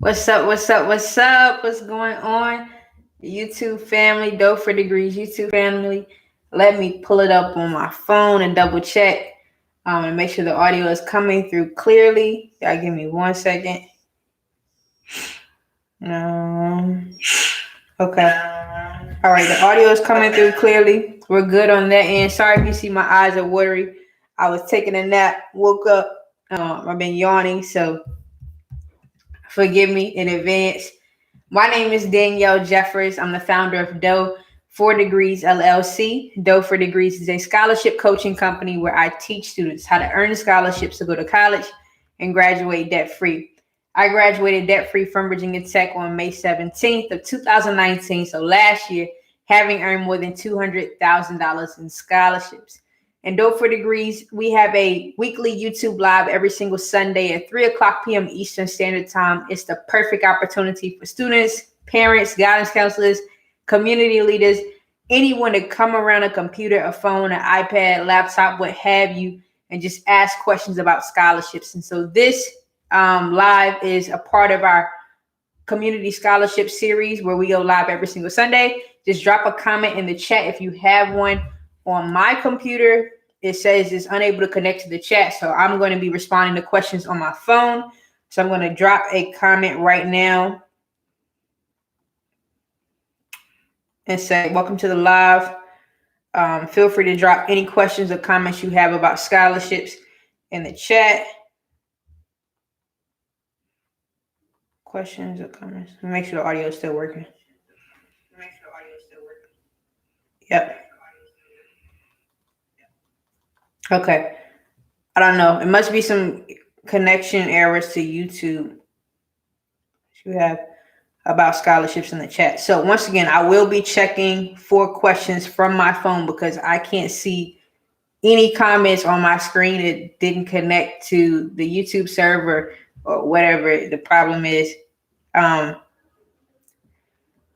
What's up? What's up? What's up? What's going on? YouTube family, Dough for Degrees YouTube family. Let me pull it up on my phone and double check and make sure the audio is coming through clearly. Y'all give me 1 second. Okay. All right, the audio is coming through clearly. We're good on that end. Sorry if you see my eyes are watery. I was taking a nap, woke up. I've been yawning, so forgive me in advance. My name is Danielle Jeffers. I'm the founder of Dough for Degrees LLC. Dough for Degrees is a scholarship coaching company where I teach students how to earn scholarships to go to college and graduate debt-free. I graduated debt-free from Virginia Tech on May 17th of 2019, so last year, having earned more than $200,000 in scholarships. And Dough for Degrees, we have a weekly YouTube live every single Sunday at 3 o'clock p.m. Eastern Standard Time. It's the perfect opportunity for students, parents, guidance counselors, community leaders, anyone to come around a computer, a phone, an iPad, laptop, what have you, and just ask questions about scholarships. And so this live is a part of our community scholarship series where we go live every single Sunday. Just drop a comment in the chat if you have one. On my computer, it says it's unable to connect to the chat, so I'm going to be responding to questions on my phone. So I'm going to drop a comment right now and say, welcome to the live. Feel free to drop any questions or comments you have about scholarships in the chat. Questions or comments. Make sure the audio is still working. Yep. Okay. I don't know. It must be some connection errors to YouTube. You have about scholarships in the chat. So once again, I will be checking for questions from my phone because I can't see any comments on my screen that didn't connect to the YouTube server or whatever the problem is.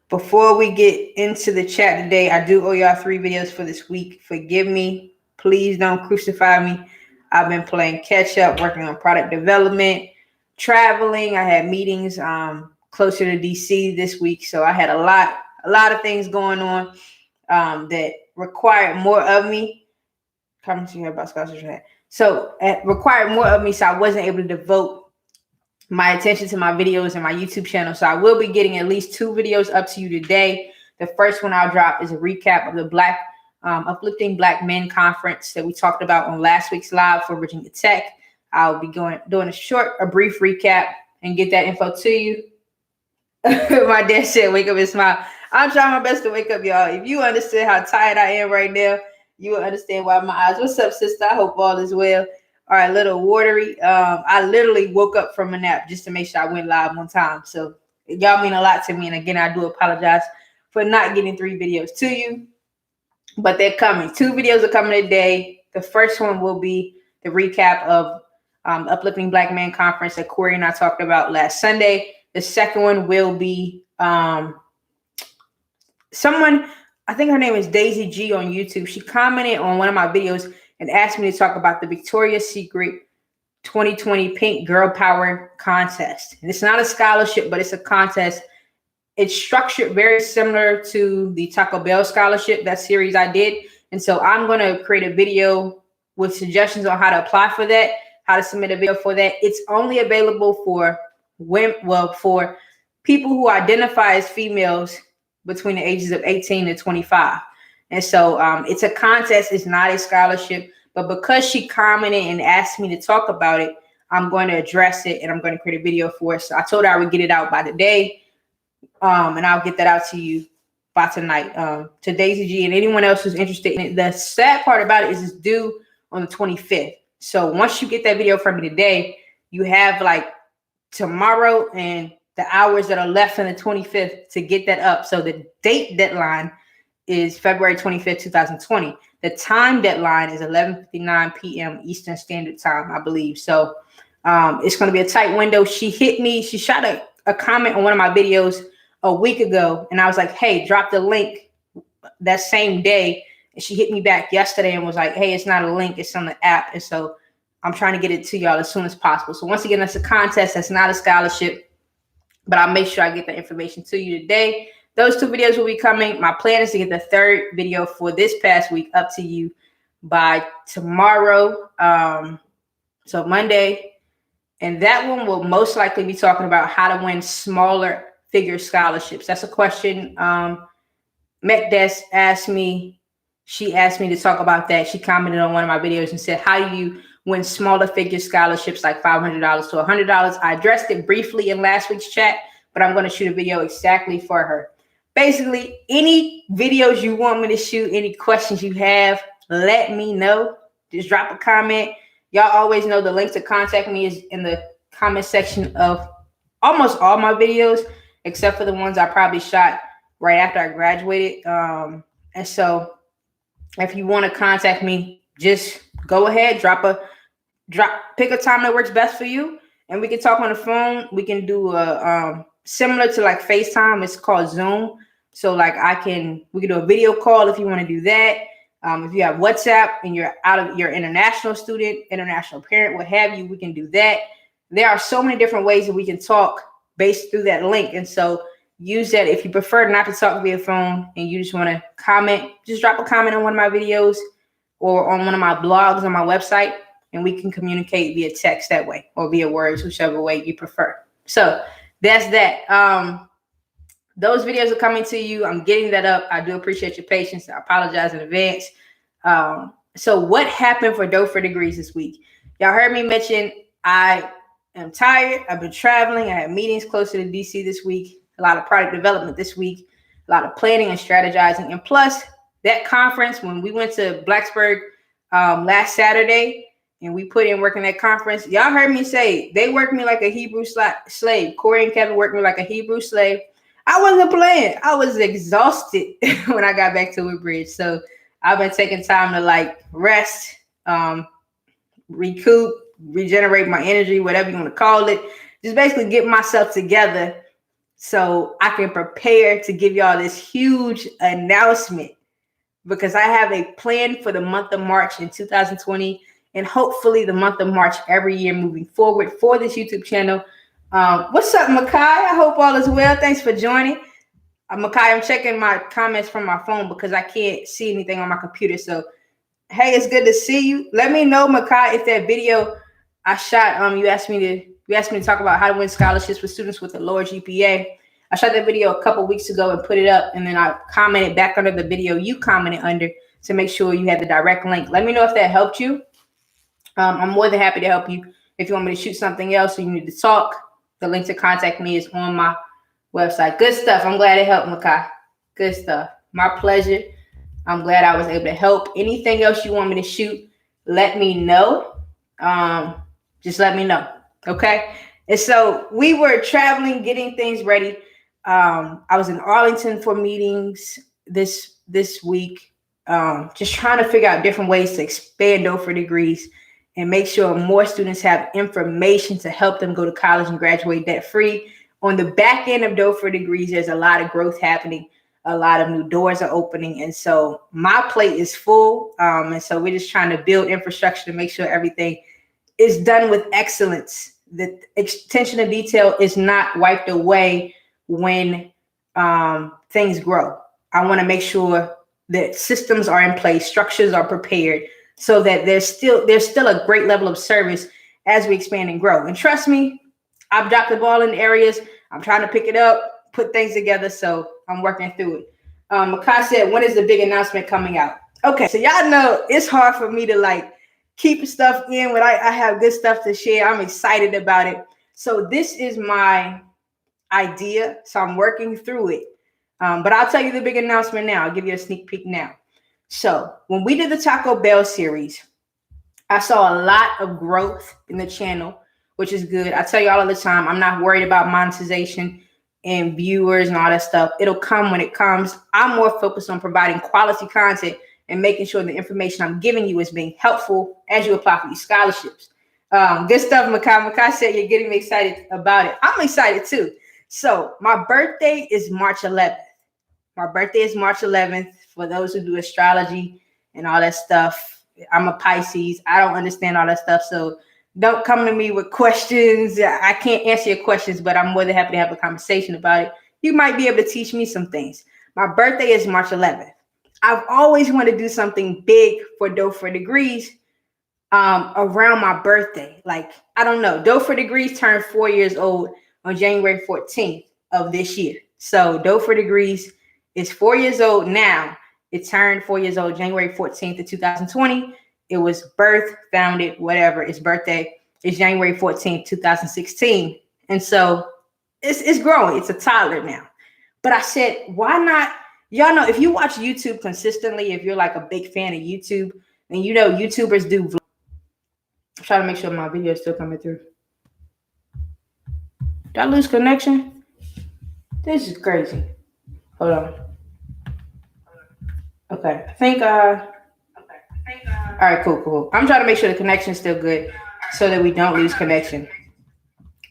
Before we get into the chat today, I do owe y'all 3 videos for this week. Forgive me. Please don't crucify me. I've been playing catch up, working on product development, traveling. I had meetings closer to DC this week. So I had a lot of things going on that required more of me. Commenting here about scholarships. So it required more of me. So I wasn't able to devote my attention to my videos and my YouTube channel. So I will be getting at least 2 videos up to you today. The first one I'll drop is a recap of the Uplifting Black Men Conference that we talked about on last week's live for Virginia Tech. I'll be doing a brief recap and get that info to you. My dad said, wake up and smile. I'm trying my best to wake up, y'all. If you understand how tired I am right now, you will understand why my eyes. What's up, sister? I hope all is well. All right, a little watery. I literally woke up from a nap just to make sure I went live on time. So y'all mean a lot to me. And again, I do apologize for not getting 3 videos to you, but they're coming. 2 videos are coming today. The first one will be the recap of the Uplifting Black Man Conference that Corey and I talked about last Sunday. The second one will be someone, I think her name is Daisy G on YouTube. She commented on one of my videos and asked me to talk about the Victoria's Secret 2020 Pink Girl Power Contest. And it's not a scholarship, but it's a contest. It's structured very similar to the Taco Bell scholarship, that series I did. And so I'm going to create a video with suggestions on how to apply for that, how to submit a video for that. It's only available for women, for people who identify as females between the ages of 18 and 25. And so it's a contest. It's not a scholarship. But because she commented and asked me to talk about it, I'm going to address it and I'm going to create a video for it. So I told her I would get it out by today. And I'll get that out to you by tonight. To Daisy G and anyone else who's interested in it. The sad part about it is it's due on the 25th. So once you get that video from me today, you have like tomorrow and the hours that are left on the 25th to get that up. So the date deadline is February 25th, 2020. The time deadline is 11:59 p.m. Eastern Standard Time, I believe. So it's going to be a tight window. She hit me. She shot a comment on one of my videos a week ago. And I was like, hey, drop the link that same day. And she hit me back yesterday and was like, hey, it's not a link. It's on the app. And so I'm trying to get it to y'all as soon as possible. So once again, that's a contest. That's not a scholarship. but I'll make sure I get the information to you today. Those 2 videos will be coming. My plan is to get the 3rd video for this past week up to you by tomorrow, so Monday. And that one will most likely be talking about how to win smaller figure scholarships. That's a question McDess asked me. She asked me to talk about that. She commented on one of my videos and said, how do you win smaller figure scholarships like $500 to $100? I addressed it briefly in last week's chat, but I'm going to shoot a video exactly for her. Basically, any videos you want me to shoot, any questions you have, let me know. Just drop a comment. Y'all always know the link to contact me is in the comment section of almost all my videos, except for the ones I probably shot right after I graduated. And so if you want to contact me, just go ahead, pick a time that works best for you, and we can talk on the phone. We can do a similar to like FaceTime. It's called Zoom. So like we can do a video call if you want to do that. If you have WhatsApp and you're international student, international parent, what have you, we can do that. There are so many different ways that we can talk based through that link. And so use that. If you prefer not to talk via phone and you just want to comment, just drop a comment on one of my videos or on one of my blogs on my website, and we can communicate via text that way or via words, whichever way you prefer. So that's that. Those videos are coming to you. I'm getting that up. I do appreciate your patience. I apologize in advance. So what happened for Dough for Degrees this week? Y'all heard me mention I am tired. I've been traveling. I had meetings closer to DC this week, a lot of product development this week, a lot of planning and strategizing. And plus that conference, when we went to Blacksburg last Saturday and we put in work in that conference, y'all heard me say they worked me like a Hebrew slave. Corey and Kevin worked me like a Hebrew slave. I wasn't playing. I was exhausted when I got back to Woodbridge. So I've been taking time to like rest, recoup, regenerate my energy, whatever you want to call it. Just basically get myself together so I can prepare to give y'all this huge announcement, because I have a plan for the month of March in 2020 and hopefully the month of March every year moving forward for this YouTube channel. What's up, Makai? I hope all is well. Thanks for joining. Makai, I'm checking my comments from my phone because I can't see anything on my computer. So, hey, it's good to see you. Let me know, Makai, if that video I shot, you asked me to talk about how to win scholarships for students with a lower GPA. I shot that video a couple weeks ago and put it up, and then I commented back under the video you commented under to make sure you had the direct link. Let me know if that helped you. I'm more than happy to help you. If you want me to shoot something else or you need to talk, the link to contact me is on my website. Good stuff. I'm glad it helped, Makai. Good stuff. My pleasure. I'm glad I was able to help. Anything else you want me to shoot, let me know. Just let me know. Okay. And so we were traveling, getting things ready. I was in Arlington for meetings this week, just trying to figure out different ways to expand Dough for Degrees and make sure more students have information to help them go to college and graduate debt-free. On the back end of Dough for Degrees, there's a lot of growth happening. A lot of new doors are opening. And so my plate is full. And so we're just trying to build infrastructure to make sure everything is done with excellence. The attention to detail is not wiped away when things grow. I want to make sure that systems are in place, structures are prepared, so that there's still a great level of service as we expand and grow. And trust me, I've dropped the ball in areas. I'm trying to pick it up, put things together. So I'm working through it. Makai said, when is the big announcement coming out? Okay, so y'all know it's hard for me to like keep stuff in when I have good stuff to share. I'm excited about it. So this is my idea. So I'm working through it. But I'll tell you the big announcement now. I'll give you a sneak peek now. So when we did the Taco Bell series, I saw a lot of growth in the channel, which is good. I tell you all the time, I'm not worried about monetization and viewers and all that stuff. It'll come when it comes. I'm more focused on providing quality content and making sure the information I'm giving you is being helpful as you apply for these scholarships. Good stuff, Makai. Makai said you're getting me excited about it. I'm excited too. So my birthday is March 11th. My birthday is March 11th. For those who do astrology and all that stuff, I'm a Pisces. I don't understand all that stuff. So Don't come to me with questions. I can't answer your questions, but I'm more than happy to have a conversation about it. You might be able to teach me some things. My birthday is March 11th. I've always wanted to do something big for Dough for Degrees around my birthday. Like, I don't know. Dough for Degrees turned 4 years old on January 14th of this year. So Dough for Degrees is 4 years old now. It turned 4 years old January 14th of 2020. It was birth, founded, whatever. Its birthday is January 14th, 2016. And so it's growing. It's a toddler now. But I said, why not? Y'all know, if you watch YouTube consistently, if you're like a big fan of YouTube, and you know YouTubers do vlogs. I'm trying to make sure my video is still coming through. Did I lose connection? This is crazy. Hold on. Okay, I think all right, cool. I'm trying to make sure the connection is still good so that we don't lose connection.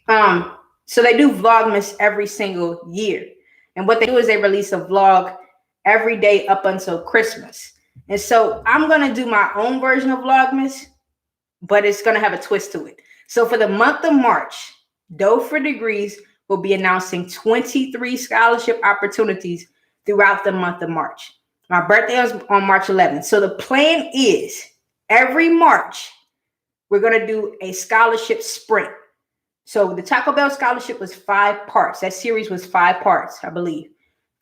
So they do Vlogmas every single year. And what they do is they release a vlog every day up until Christmas. And so I'm going to do my own version of Vlogmas, but it's going to have a twist to it. So for the month of March, Dough for Degrees will be announcing 23 scholarship opportunities throughout the month of March. My birthday is on March 11th. So the plan is every March, we're going to do a scholarship sprint. So the Taco Bell scholarship was 5 parts. That series was 5 parts, I believe.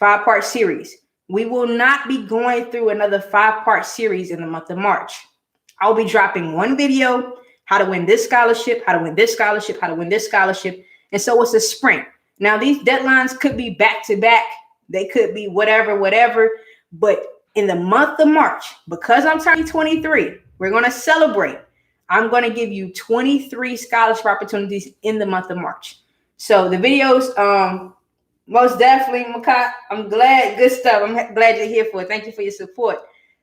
5-part series. We will not be going through another 5-part series in the month of March. I'll be dropping one video, how to win this scholarship, how to win this scholarship, how to win this scholarship. And so it's a sprint. Now, these deadlines could be back to back. They could be whatever. But in the month of March, because I'm turning 23, we're going to celebrate. I'm going to give you 23 scholarship opportunities in the month of March. So the videos, most definitely, Makai, I'm glad, good stuff. I'm glad you're here for it. Thank you for your support.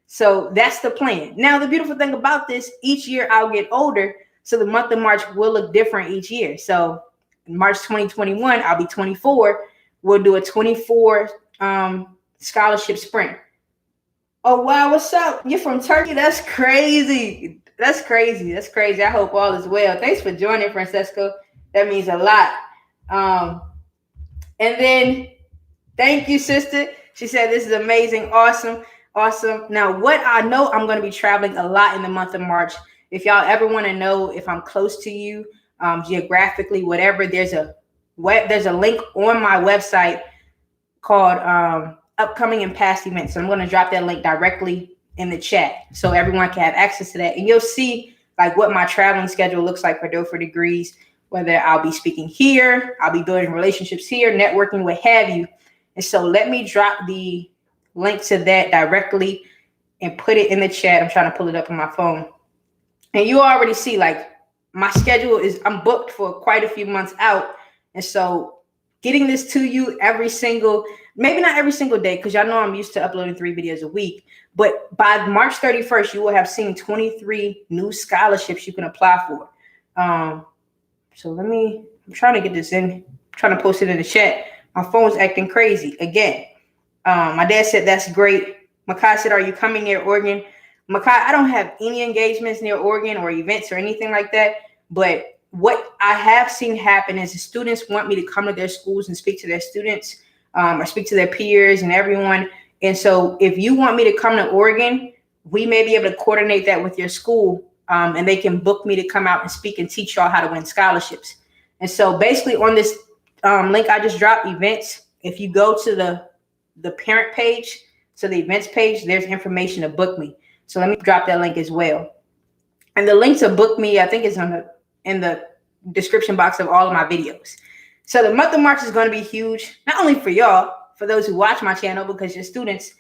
So that's the plan. Now, the beautiful thing about this, each year I'll get older. So the month of March will look different each year. So in March 2021, I'll be 24. We'll do a 24 scholarship sprint. Oh, wow. What's up? You're from Turkey? That's crazy. That's crazy. I hope all is well. Thanks for joining, Francesco. That means a lot. And then thank you, sister. She said, this is amazing. Awesome. Now, what I know, I'm going to be traveling a lot in the month of March. If y'all ever want to know if I'm close to you, geographically, whatever, there's a link on my website called upcoming and past events. So I'm going to drop that link directly in the chat so everyone can have access to that. And you'll see like what my traveling schedule looks like for Dough for Degrees, whether I'll be speaking here, I'll be building relationships here, networking, what have you. And so let me drop the link to that directly and put it in the chat. I'm trying to pull it up on my phone. And you already see like my schedule is, I'm booked for quite a few months out. And so getting this to you maybe not every single day, because y'all know I'm used to uploading 3 videos a week. But by March 31st, you will have seen 23 new scholarships you can apply for. So I'm trying to get this in, I'm trying to post it in the chat. My phone's acting crazy again. My dad said, that's great. Makai said, are you coming near Oregon? Makai, I don't have any engagements near Oregon or events or anything like that. But what I have seen happen is the students want me to come to their schools and speak to their students or speak to their peers and everyone. And so if you want me to come to Oregon, we may be able to coordinate that with your school and they can book me to come out and speak and teach y'all how to win scholarships. And so basically on this link I just dropped, events, if you go to the parent page, so the events page, there's information to book me. So let me drop that link as well. And the link to book me, I think is in the description box of all of my videos. So the month of March is going to be huge, not only for y'all, for those who watch my channel, because your students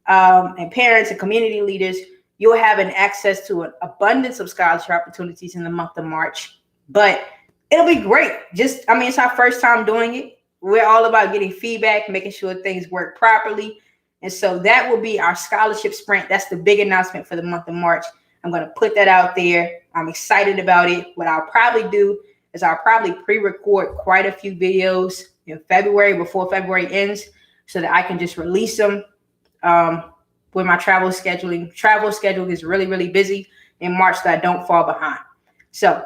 and parents and community leaders, you'll have an access to an abundance of scholarship opportunities in the month of March. But it'll be great. It's our first time doing it. We're all about getting feedback, making sure things work properly. And so that will be our scholarship sprint. That's the big announcement for the month of March. I'm going to put that out there. I'm excited about it. What I'll probably do is I'll probably pre-record quite a few videos in February before February ends so that I can just release them with my travel scheduling. Travel schedule is really, really busy in March so I don't fall behind. So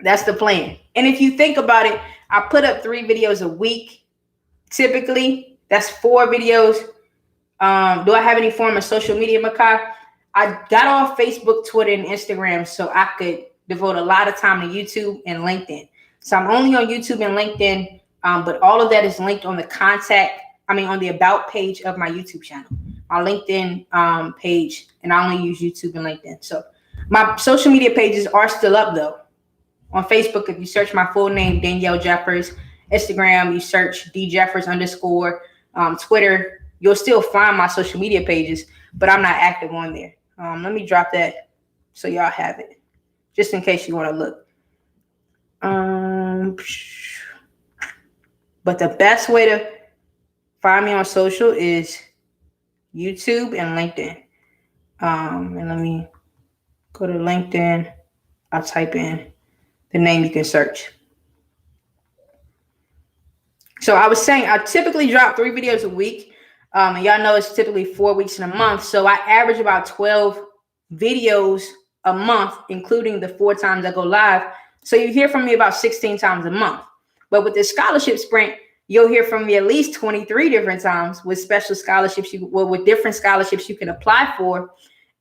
That's the plan. And if you think about it, I put up 3 videos a week. Typically, that's 4 videos. Do I have any form of social media, Makai? I got off Facebook, Twitter, and Instagram so I could devote a lot of time to YouTube and LinkedIn. So I'm only on YouTube and LinkedIn, but all of that is linked on on the about page of my YouTube channel, my LinkedIn page, and I only use YouTube and LinkedIn. So my social media pages are still up though. On Facebook, if you search my full name, Danielle Jeffers. Instagram, you search DJeffers_. Twitter, you'll still find my social media pages, but I'm not active on there. Let me drop that so y'all have it, just in case you want to look. But the best way to find me on social is YouTube and LinkedIn. And let me go to LinkedIn. I'll type in the name you can search. So I was saying I typically drop 3 videos a week. And y'all know it's typically 4 weeks in a month. So I average about 12 videos a month, including the 4 times I go live. So you hear from me about 16 times a month. But with this scholarship sprint, you'll hear from me at least 23 different times with special scholarships, with different scholarships you can apply for.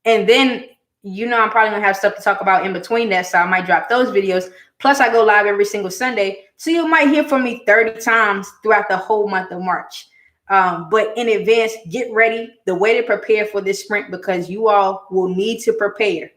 And then, I'm probably going to have stuff to talk about in between that. So I might drop those videos. Plus, I go live every single Sunday. So you might hear from me 30 times throughout the whole month of March. But in advance, get ready. The way to prepare for this sprint, because you all will need to prepare,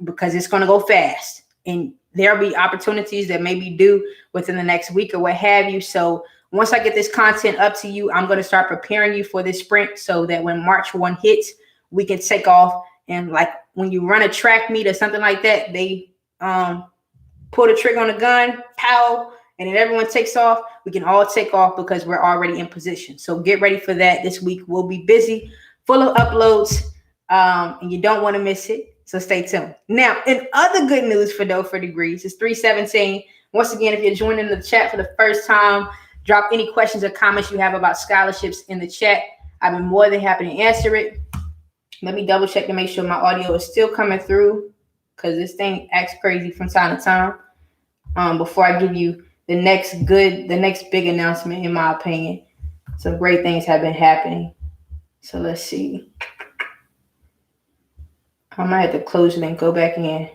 because it's going to go fast. And there'll be opportunities that may be due within the next week or what have you. So once I get this content up to you, I'm going to start preparing you for this sprint so that when March 1 hits, we can take off. And when you run a track meet or something like that, they pull the trigger on the gun, pow, and then everyone takes off. We can all take off because we're already in position. So get ready for that. This week we'll be busy, full of uploads, and you don't want to miss it. So stay tuned. Now, in other good news for Doe for Degrees, it's 317. Once again, if you're joining the chat for the first time, drop any questions or comments you have about scholarships in the chat. I've been more than happy to answer it. Let me double check to make sure my audio is still coming through, because this thing acts crazy from time to time. Before I give you the next big announcement, in my opinion. Some great things have been happening. So let's see. I might have to close it and go back in.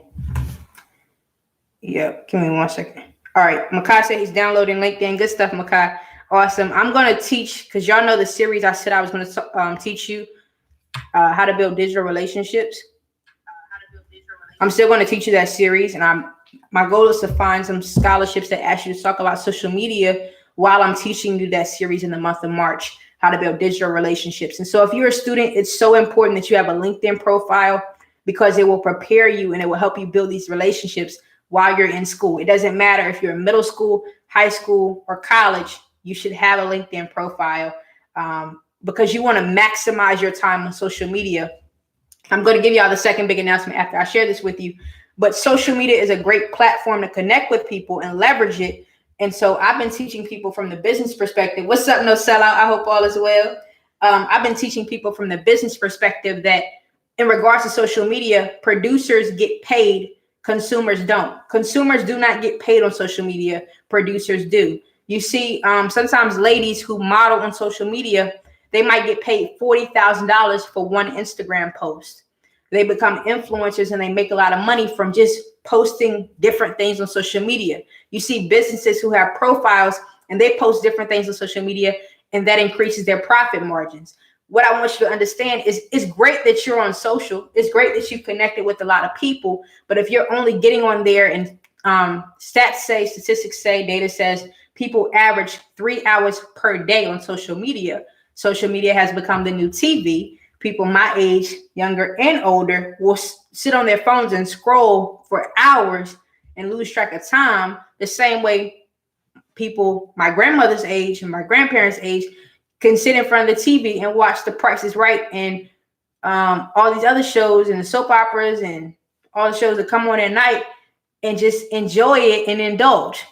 Yep, give me 1 second. All right, Makai said he's downloading LinkedIn. Good stuff, Makai. Awesome. I'm going to teach, because y'all know the series I said I was going to teach you how to build digital relationships. I'm still going to teach you that series, and my goal is to find some scholarships that ask you to talk about social media while I'm teaching you that series in the month of March, how to build digital relationships. And so if you're a student, it's so important that you have a LinkedIn profile, because it will prepare you and it will help you build these relationships while you're in school. It doesn't matter if you're in middle school, high school, or college, you should have a LinkedIn profile, because you want to maximize your time on social media. I'm going to give y'all the second big announcement after I share this with you. But social media is a great platform to connect with people and leverage it. And so I've been teaching people from the business perspective. What's up, no sellout? I hope all is well. I've been teaching people from the business perspective that in regards to social media, producers get paid, consumers don't. Consumers do not get paid on social media. Producers do. You see, sometimes ladies who model on social media, they might get paid $40,000 for one Instagram post. They become influencers and they make a lot of money from just posting different things on social media. You see businesses who have profiles and they post different things on social media, and that increases their profit margins. What I want you to understand is it's great that you're on social. It's great that you connected with a lot of people. But if you're only getting on there and statistics say, data says people average 3 hours per day on social media. Social media has become the new TV. People my age, younger and older, will sit on their phones and scroll for hours and lose track of time, the same way people my grandmother's age and my grandparents' age can sit in front of the TV and watch The Price is Right and all these other shows and the soap operas and all the shows that come on at night and just enjoy it and indulge.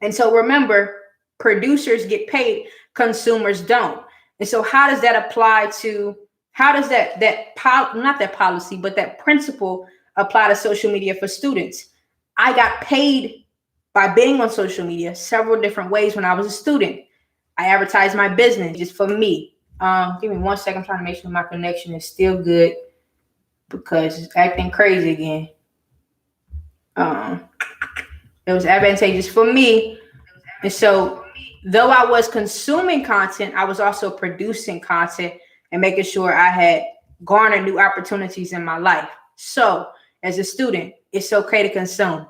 And so remember, producers get paid, consumers don't. And so how does that apply to, how does that policy, but that principle apply to social media for students? I got paid by being on social media several different ways when I was a student. I advertised my business just for me. Give me 1 second. I'm trying to make sure my connection is still good because it's acting crazy again. It was advantageous for me. And so though I was consuming content, I was also producing content and making sure I had garnered new opportunities in my life. So as a student, it's okay to consume.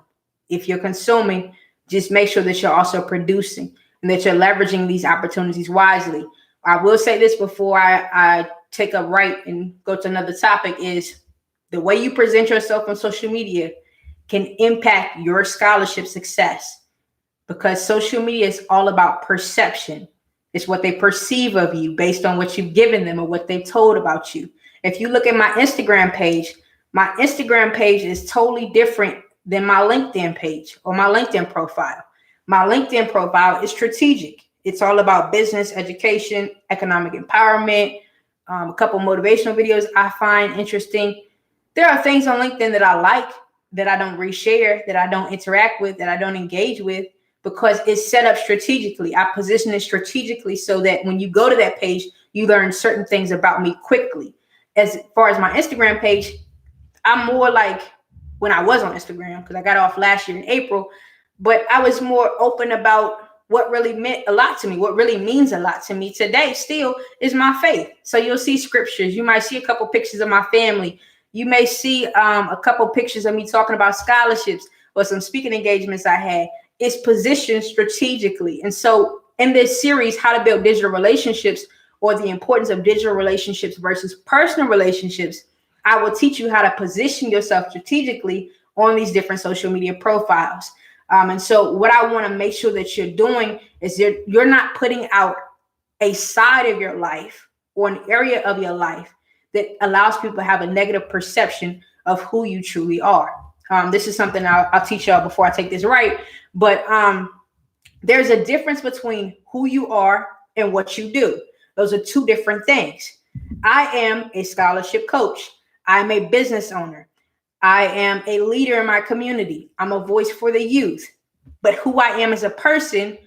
If you're consuming, just make sure that you're also producing and that you're leveraging these opportunities wisely. I will say this before I take a right and go to another topic is the way you present yourself on social media can impact your scholarship success, because social media is all about perception. It's what they perceive of you based on what you've given them or what they've told about you. If you look at my Instagram page is totally different than my LinkedIn page or my LinkedIn profile. My LinkedIn profile is strategic. It's all about business, education, economic empowerment, a couple motivational videos I find interesting. There are things on LinkedIn that I like, that I don't reshare, that I don't interact with, that I don't engage with, because it's set up strategically. I position it strategically so that when you go to that page, you learn certain things about me quickly. As far as my Instagram page, I'm more like when I was on Instagram, because I got off last year in April, but I was more open about what really meant a lot to me, what really means a lot to me today still is my faith. So you'll see scriptures. You might see a couple pictures of my family. You may see a couple pictures of me talking about scholarships or some speaking engagements I had. It's positioned strategically. And so in this series, How to Build Digital Relationships, or the importance of digital relationships versus personal relationships, I will teach you how to position yourself strategically on these different social media profiles. And so what I want to make sure that you're doing is you're not putting out a side of your life or an area of your life that allows people to have a negative perception of who you truly are. This is something I'll teach y'all before I take this right. But there's a difference between who you are and what you do. Those are two different things. I am a scholarship coach. I'm a business owner. I am a leader in my community. I'm a voice for the youth. But who I am as a person,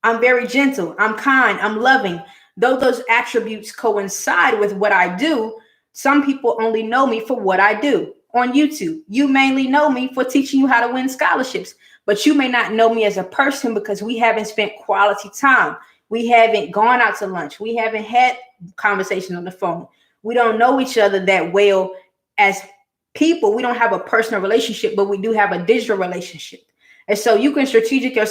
I'm very gentle. I'm kind. I'm loving. Though those attributes coincide with what I do, some people only know me for what I do. On YouTube, you mainly know me for teaching you how to win scholarships, but you may not know me as a person because we haven't spent quality time. We haven't gone out to lunch. We haven't had conversations on the phone. We don't know each other that well as people. We don't have a personal relationship, but we do have a digital relationship. And so you can strategically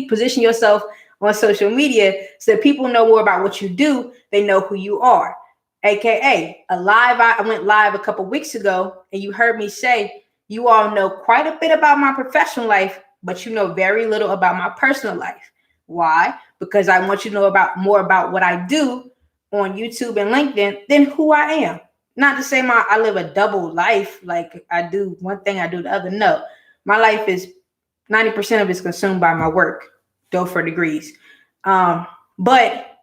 position yourself on social media so that people know more about what you do. They know who you are. AKA I went live a couple weeks ago, and you heard me say, you all know quite a bit about my professional life, but you know very little about my personal life. Why? Because I want you to know more about what I do on YouTube and LinkedIn than who I am. Not to say I live a double life, like I do one thing, I do the other. No, my life is 90% of it's consumed by my work, though for degrees. But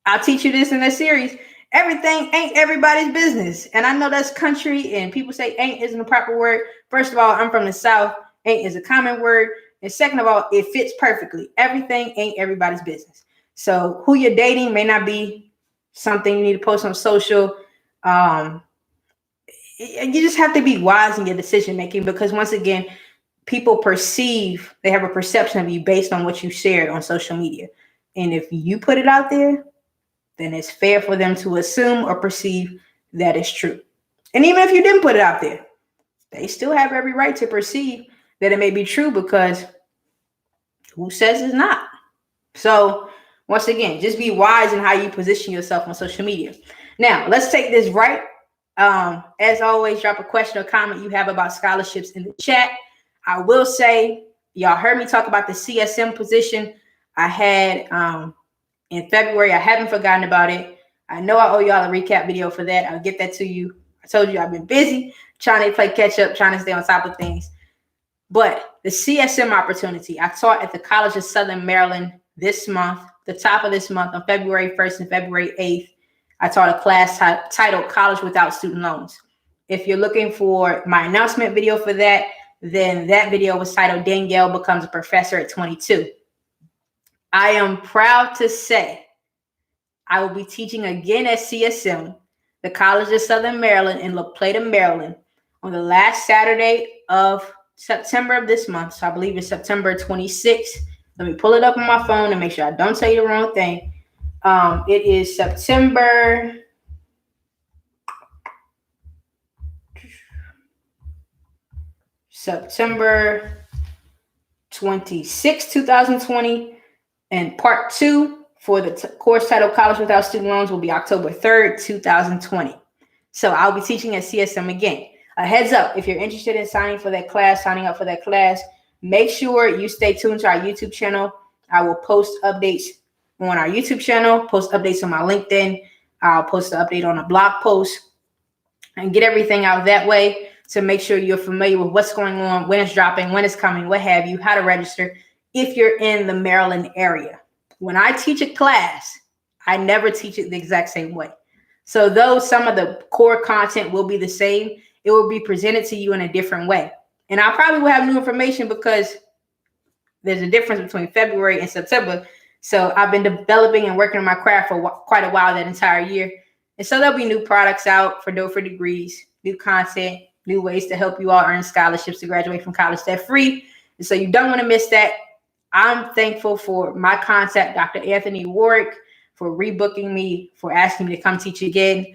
I'll teach you this in this series. Everything ain't everybody's business. And I know that's country, and people say ain't isn't a proper word. First of all, I'm from the South. Ain't is a common word. And second of all, it fits perfectly. Everything ain't everybody's business. So who you're dating may not be something you need to post on social. You just have to be wise in your decision making, because once again, people they have a perception of you based on what you shared on social media. And if you put it out there, then it's fair for them to assume or perceive that it's true. And even if you didn't put it out there, they still have every right to perceive that it may be true, because who says it's not? So once again, just be wise in how you position yourself on social media. Now, let's take this right. As always, drop a question or comment you have about scholarships in the chat. I will say, y'all heard me talk about the CSM position I had in February. I haven't forgotten about it. I know I owe y'all a recap video for that. I'll get that to you. I told you I've been busy trying to play catch up, trying to stay on top of things. But the CSM opportunity, I taught at the College of Southern Maryland this month, the top of this month, on February 1st and February 8th. I taught a class titled College Without Student Loans. If you're looking for my announcement video for that, then that video was titled Danielle Becomes a Professor at 22. I am proud to say I will be teaching again at CSM, the College of Southern Maryland in La Plata, Maryland, on the last Saturday of September of this month. So I believe it's September 26th. Let me pull it up on my phone and make sure I don't tell you the wrong thing. It is September 26, 2020. And part 2 for the course titled College Without Student Loans will be October 3rd, 2020. So I'll be teaching at CSM again. A heads up, if you're interested in signing up for that class, make sure you stay tuned to our YouTube channel. I will post updates on our YouTube channel, post updates on my LinkedIn. I'll post an update on a blog post and get everything out that way to make sure you're familiar with what's going on, when it's dropping, when it's coming, what have you, how to register if you're in the Maryland area. When I teach a class, I never teach it the exact same way. So though some of the core content will be the same, it will be presented to you in a different way. And I probably will have new information because there's a difference between February and September. So I've been developing and working on my craft for quite a while that entire year. And so there'll be new products out for degrees, new content, new ways to help you all earn scholarships to graduate from college debt free. And so you don't want to miss that. I'm thankful for my contact, Dr. Anthony Warwick, for rebooking me, for asking me to come teach again.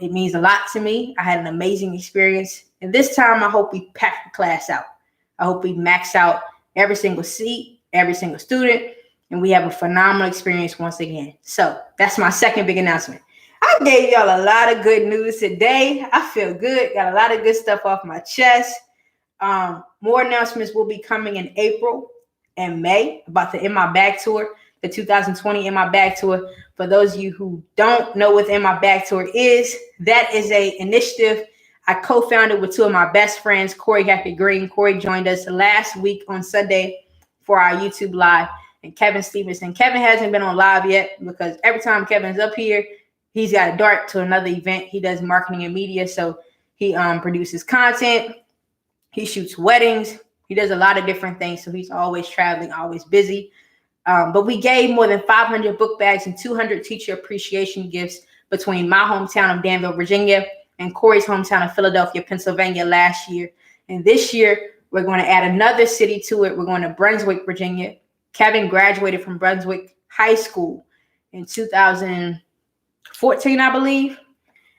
It means a lot to me. I had an amazing experience. And this time, I hope we pack the class out. I hope we max out every single seat, every single student, and we have a phenomenal experience once again. So that's my second big announcement. I gave y'all a lot of good news today. I feel good. Got a lot of good stuff off my chest. More announcements will be coming in April and May about the In My Bag Tour, the 2020 In My Bag Tour. For those of you who don't know what the In My Bag Tour is, that is an initiative I co-founded with two of my best friends, Corey Hackett Green. Corey joined us last week on Sunday for our YouTube Live, and Kevin Stevenson. Kevin hasn't been on live yet because every time Kevin's up here, he's got a dart to another event. He does marketing and media, so he produces content. He shoots weddings. He does a lot of different things, so he's always traveling, always busy. But we gave more than 500 book bags and 200 teacher appreciation gifts between my hometown of Danville, Virginia, and Corey's hometown of Philadelphia, Pennsylvania last year. And this year, we're going to add another city to it. We're going to Brunswick, Virginia. Kevin graduated from Brunswick High School in 2014, I believe.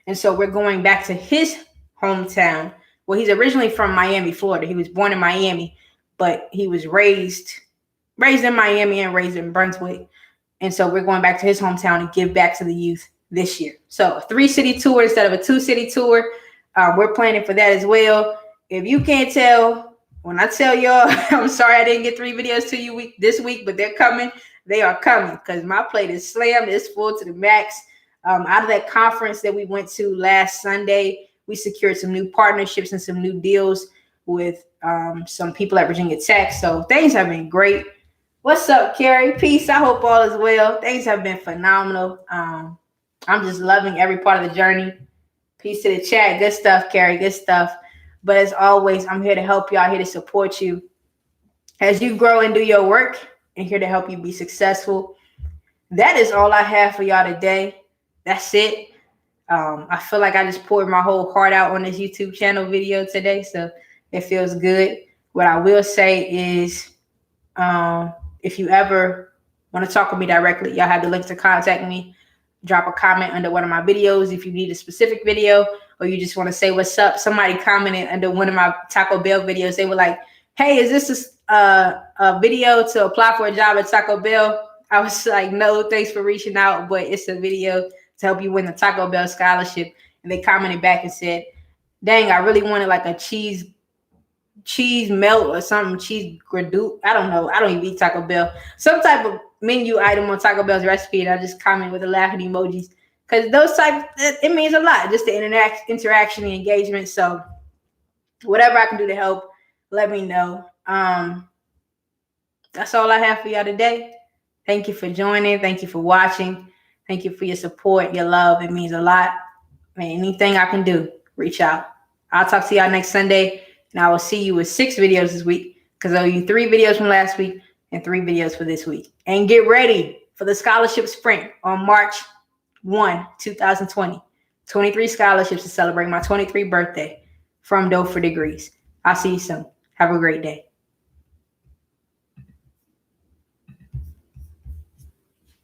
And so we're going back to his hometown. Well, he's originally from Miami, Florida. He was born in Miami, but he was raised in Miami and raised in Brunswick. And so we're going back to his hometown and give back to the youth this year. So a 3-city tour instead of a 2-city tour. We're planning for that as well. If you can't tell, when I tell y'all, I'm sorry I didn't get 3 videos to you this week, but they're coming. They are coming because my plate is slammed. It's full to the max. Out of that conference that we went to last Sunday, we secured some new partnerships and some new deals with some people at Virginia Tech. So things have been great. What's up, Carrie? Peace. I hope all is well. Things have been phenomenal. I'm just loving every part of the journey. Peace to the chat. Good stuff, Carrie. Good stuff. But as always, I'm here to help you. I'm here to support you as you grow and do your work, and here to help you be successful. That is all I have for y'all today. That's it. I feel like I just poured my whole heart out on this YouTube channel video today, so it feels good. What I will say is, if you ever want to talk with me directly, y'all have the link to contact me. Drop a comment under one of my videos if you need a specific video, or you just want to say what's up. Somebody commented under one of my Taco Bell videos. They were like, hey, is this a video to apply for a job at Taco Bell? I was like, no, thanks for reaching out, but it's a video to help you win the Taco Bell scholarship. And they commented back and said, dang, I really wanted like a cheese melt or something, cheese gradute. I don't know. I don't even eat Taco Bell. Some type of menu item on Taco Bell's recipe, and I just comment with the laughing emojis because those types, it means a lot, just the interaction, the engagement. So whatever I can do to help, let me know. That's all I have for y'all today. Thank you for joining. Thank you for watching. Thank you for your support, your love. It means a lot. Man, anything I can do, reach out. I'll talk to y'all next Sunday, and I will see you with 6 videos this week because I owe you 3 videos from last week and 3 videos for this week. And get ready for the scholarship sprint on March 1, 2020. 23 scholarships to celebrate my 23th birthday from Dope for Degrees. I'll see you soon. Have a great day.